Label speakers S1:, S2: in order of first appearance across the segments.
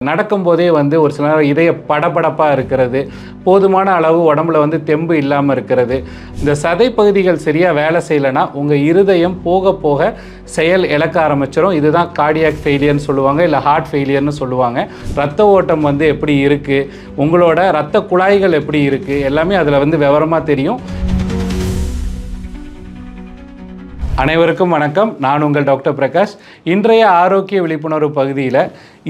S1: நடக்கும்போதே ஒரு சில நேரம் இதய படபடப்பாக இருக்கிறது, போதுமான அளவு உடம்புல தெம்பு இல்லாமல் இருக்கிறது. இந்த சதை பகுதிகள் சரியாக வேலை செய்யலைன்னா உங்கள் இருதயம் போக போக செயல் இழக்க ஆரம்பிச்சிடும். இதுதான் கார்டியாக் ஃபெயிலியர்னு சொல்லுவாங்க, இல்லை ஹார்ட் ஃபெயிலியர்னு சொல்லுவாங்க. ரத்த ஓட்டம் எப்படி இருக்குது, உங்களோட இரத்த குழாய்கள் எப்படி இருக்குது, எல்லாமே அதில் விவரமாக தெரியும். அனைவருக்கும் வணக்கம். நான் உங்கள் டாக்டர் பிரகாஷ். இன்றைய ஆரோக்கிய விழிப்புணர்வு பகுதியில்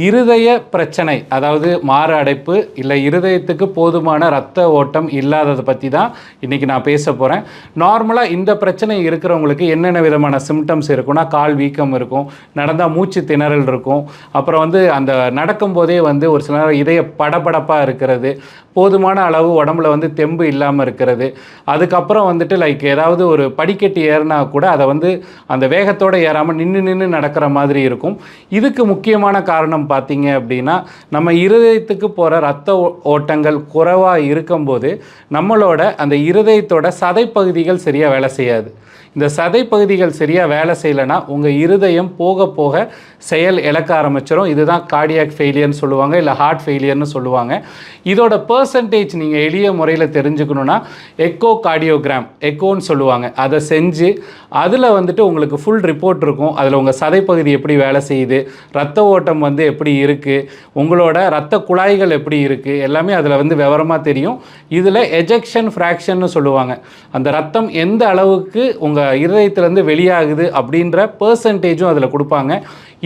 S1: இருதய பிரச்சனை, அதாவது மாறு அடைப்பு இல்லை இருதயத்துக்கு போதுமான இரத்த ஓட்டம் இல்லாததை பற்றி தான் இன்றைக்கி நான் பேச போகிறேன். நார்மலாக இந்த பிரச்சனை இருக்கிறவங்களுக்கு என்னென்ன விதமான சிம்டம்ஸ் இருக்குன்னா, கால் வீக்கம் இருக்கும், நடந்தால் மூச்சு திணறல் இருக்கும், அப்புறம் அந்த நடக்கும்போதே ஒரு சில நேரம் இதய படபடப்பாக இருக்கிறது, போதுமான அளவு உடம்புல தெம்பு இல்லாமல் இருக்கிறது. அதுக்கப்புறம் லைக் ஏதாவது ஒரு படிக்கட்டு ஏறினா கூட அதை அந்த வேகத்தோடு ஏறாமல் நின்று நடக்கிற மாதிரி இருக்கும். இதுக்கு முக்கியமான காரணம் பார்த்தீங்க அப்படின்னா, நம்ம இருதயத்துக்கு போகிற இரத்த ஓட்டங்கள் குறைவாக இருக்கும்போது நம்மளோட அந்த இருதயத்தோட சதைப்பகுதிகள் சரியாக வேலை செய்யாது. இந்த சதை பகுதிகள் சரியாக வேலை செய்யலைன்னா உங்கள் இருதயம் போக போக செயல் இழக்க ஆரம்பிச்சிடும். இதுதான் கார்டியாக் ஃபெயிலியர்னு சொல்லுவாங்க, இல்லை ஹார்ட் ஃபெயிலியர்னு சொல்லுவாங்க. இதோட பர்சன்டேஜ் நீங்கள் எளிய முறையில் தெரிஞ்சுக்கணுன்னா எக்கோ கார்டியோகிராம், எக்கோன்னு சொல்லுவாங்க, அதை செஞ்சு அதில் உங்களுக்கு ஃபுல் ரிப்போர்ட் இருக்கும். அதில் உங்கள் சதைப்பகுதி எப்படி வேலை செய்யுது, இரத்த ஓட்டம் எப்படி இருக்குது, உங்களோட இரத்த குழாய்கள் எப்படி இருக்குது, எல்லாமே அதில் விவரமாக தெரியும். இதில் எஜெக்ஷன் ஃப்ராக்ஷன்னு சொல்லுவாங்க, அந்த ரத்தம் எந்த அளவுக்கு உங்கள் இருதயத்திலேருந்து வெளியாகுது அப்படின்ற பர்சன்டேஜும் அதில் கொடுப்பாங்க.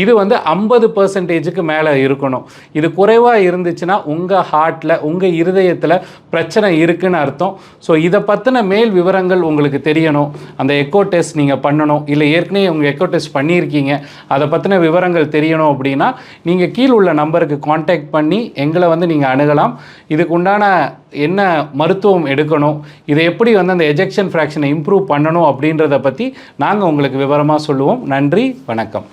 S1: இது 50%க்கு மேலே இருக்கணும். இது குறைவாக இருந்துச்சுன்னா உங்கள் ஹார்ட்டில், உங்கள் இருதயத்தில் பிரச்சனை இருக்குன்னு அர்த்தம். ஸோ இதை பற்றின மேல் விவரங்கள் உங்களுக்கு தெரியணும், அந்த எக்கோ டெஸ்ட் நீங்கள் பண்ணணும், இல்லை ஏற்கனவே உங்கள் எக்கோ டெஸ்ட் பண்ணியிருக்கீங்க, அதை பற்றின விவரங்கள் தெரியணும் அப்படின்னா நீங்கள் கீழே உள்ள நம்பருக்கு காண்டாக்ட் பண்ணி எங்களை நீங்கள் அணுகலாம். இதுக்கு உண்டான என்ன மருத்துவம் எடுக்கணும், இதை எப்படி அந்த எஜெக்ஷன் ஃப்ராக்ஷனை இம்ப்ரூவ் பண்ணணும் அப்படின்றத பற்றி நாங்கள் உங்களுக்கு விவரமாக சொல்லுவோம். நன்றி, வணக்கம்.